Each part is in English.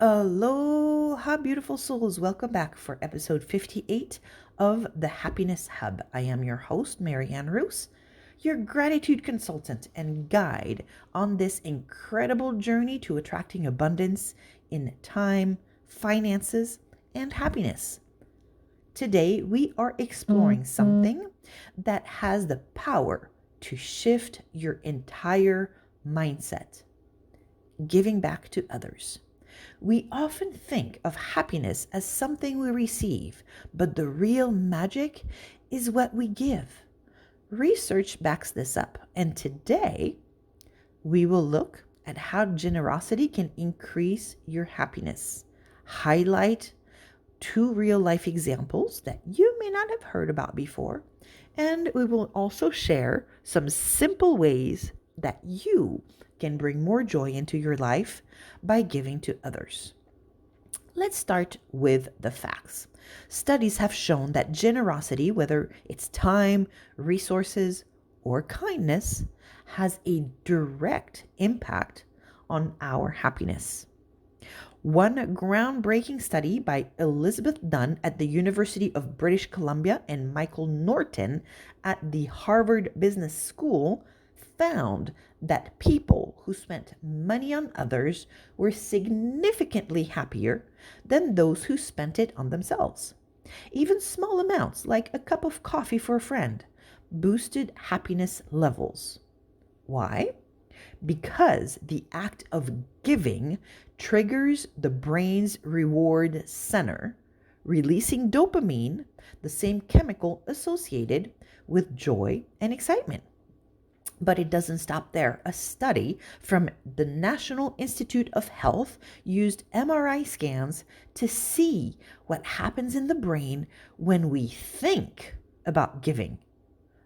Aloha, beautiful souls. Welcome back for episode 58 of the Happiness Hub. I am your host, Marianne Rouse, your gratitude consultant and guide on this incredible journey to attracting abundance in time, finances, and happiness. Today, we are exploring something that has the power to shift your entire mindset: giving back to others. We often think of happiness as something we receive, but the real magic is what we give. Research backs this up, and today we will look at how generosity can increase your happiness, highlight two real life examples that you may not have heard about before, and we will also share some simple ways that you can bring more joy into your life by giving to others. Let's start with the facts. Studies have shown that generosity, whether it's time, resources, or kindness, has a direct impact on our happiness. One groundbreaking study by Elizabeth Dunn at the University of British Columbia and Michael Norton at the Harvard Business School found that people who spent money on others were significantly happier than those who spent it on themselves. Even small amounts, like a cup of coffee for a friend, boosted happiness levels. Why? Because the act of giving triggers the brain's reward center, releasing dopamine, the same chemical associated with joy and excitement. But it doesn't stop there. A study from the National Institute of Health used MRI scans to see what happens in the brain when we think about giving.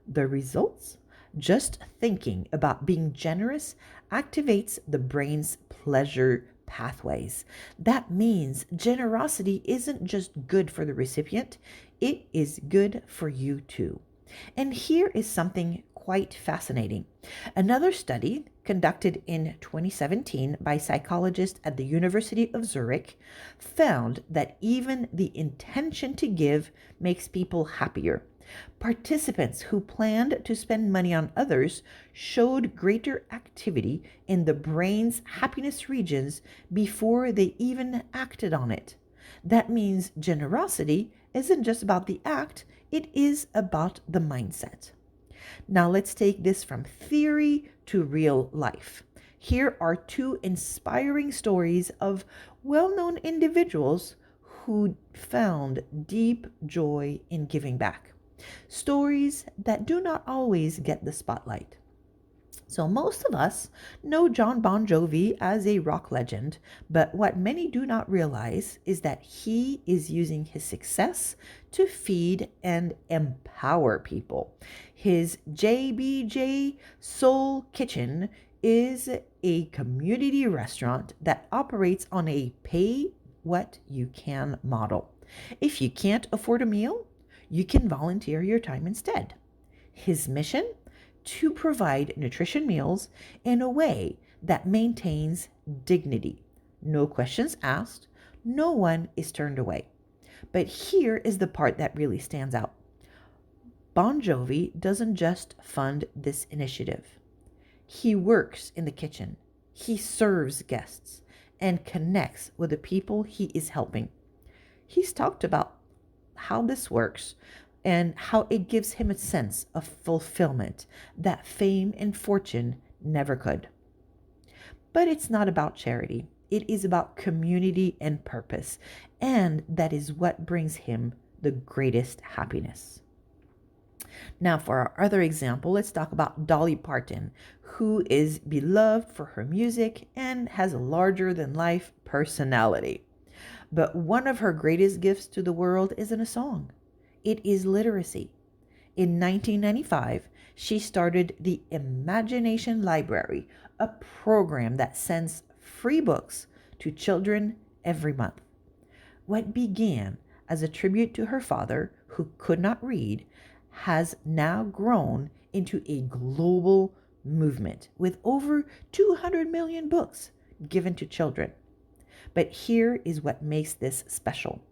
The results? Just thinking about being generous activates the brain's pleasure pathways. That means generosity isn't just good for the recipient, it is good for you too. And here is something quite fascinating. Another study conducted in 2017 by psychologists at the University of Zurich found that even the intention to give makes people happier. Participants who planned to spend money on others showed greater activity in the brain's happiness regions before they even acted on it. That means generosity isn't just about the act, it is about the mindset. Now let's take this from theory to real life. Here are two inspiring stories of well-known individuals who found deep joy in giving back. Stories that do not always get the spotlight. So, most of us know John Bon Jovi as a rock legend, but what many do not realize is that he is using his success to feed and empower people. His JBJ Soul Kitchen is a community restaurant that operates on a pay what you can model. If you can't afford a meal, you can volunteer your time instead. His mission? To provide nutrition meals in a way that maintains dignity. No questions asked, no one is turned away. But here is the part that really stands out. Bon Jovi doesn't just fund this initiative. He works in the kitchen, he serves guests, and connects with the people he is helping. He's talked about how this works and how it gives him a sense of fulfillment that fame and fortune never could. But it's not about charity. It is about community and purpose, and that is what brings him the greatest happiness. Now, for our other example, let's talk about Dolly Parton, who is beloved for her music and has a larger than life personality. But one of her greatest gifts to the world isn't a song, it is literacy. In 1995, she started the Imagination Library, a program that sends free books to children every month. What began as a tribute to her father, who could not read, has now grown into a global movement with over 200 million books given to children. But here is what makes this special.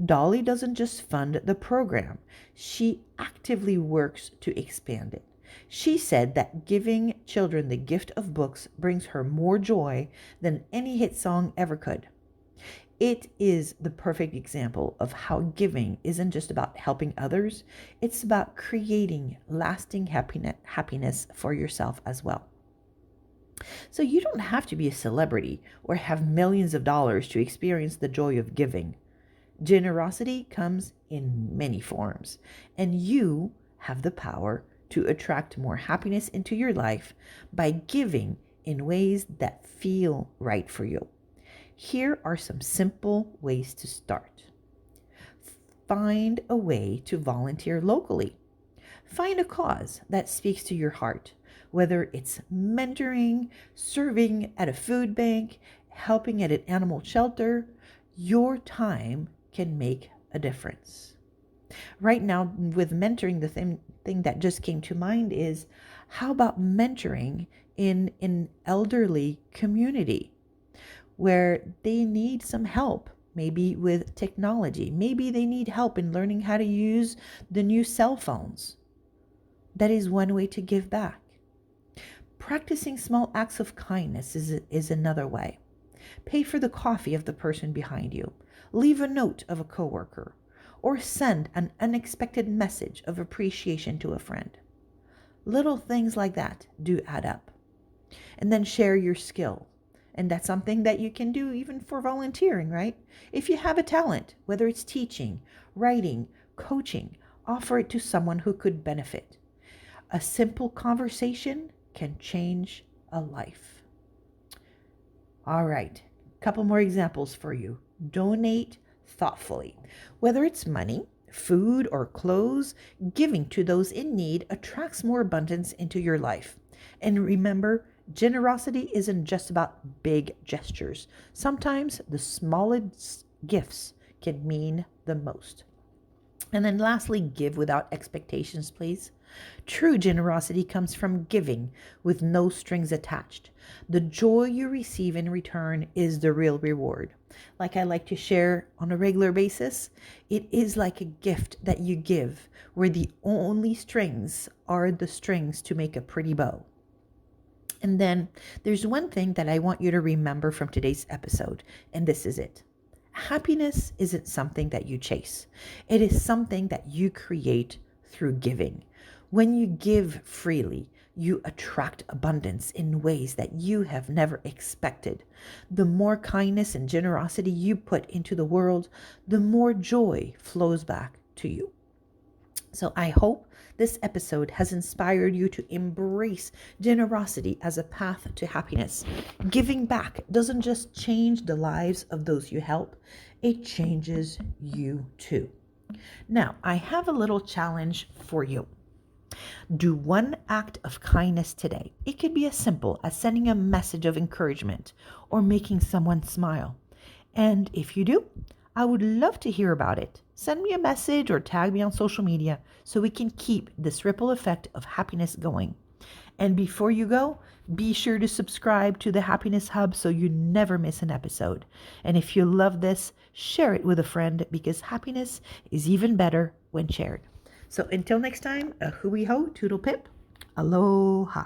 Dolly doesn't just fund the program, she actively works to expand it. She said that giving children the gift of books brings her more joy than any hit song ever could. It is the perfect example of how giving isn't just about helping others, it's about creating lasting happiness for yourself as well. So you don't have to be a celebrity or have millions of dollars to experience the joy of giving. Generosity comes in many forms, and you have the power to attract more happiness into your life by giving in ways that feel right for you. Here are some simple ways to start. Find a way to volunteer locally. Find a cause that speaks to your heart, whether it's mentoring, serving at a food bank, helping at an animal shelter. Your time can make a difference. Right now, with mentoring, the thing that just came to mind is, how about mentoring in an elderly community where they need some help, maybe with technology? Maybe they need help in learning how to use the new cell phones. That is one way to give back. Practicing small acts of kindness is another way. Pay for the coffee of the person behind you. Leave a note of a coworker, or send an unexpected message of appreciation to a friend. Little things like that do add up. And then share your skill. And that's something that you can do even for volunteering, right? If you have a talent, whether it's teaching, writing, coaching, offer it to someone who could benefit. A simple conversation can change a life. All right, a couple more examples for you. Donate thoughtfully. Whether it's money, food, or clothes, giving to those in need attracts more abundance into your life. And remember, generosity isn't just about big gestures. Sometimes the smallest gifts can mean the most. And then lastly, give without expectations, please. True generosity comes from giving with no strings attached. The joy you receive in return is the real reward. Like I like to share on a regular basis, it is like a gift that you give where the only strings are the strings to make a pretty bow. And then there's one thing that I want you to remember from today's episode, and this is it. Happiness isn't something that you chase. It is something that you create through giving. When you give freely, you attract abundance in ways that you have never expected. The more kindness and generosity you put into the world, the more joy flows back to you. So I hope this episode has inspired you to embrace generosity as a path to happiness. Giving back doesn't just change the lives of those you help, it changes you too. Now, I have a little challenge for you. Do one act of kindness today. It could be as simple as sending a message of encouragement or making someone smile. And if you do, I would love to hear about it. Send me a message or tag me on social media so we can keep this ripple effect of happiness going. And before you go, be sure to subscribe to the Happiness Hub so you never miss an episode. And if you love this, share it with a friend because happiness is even better when shared. So until next time, a hui ho, toodle pip, aloha.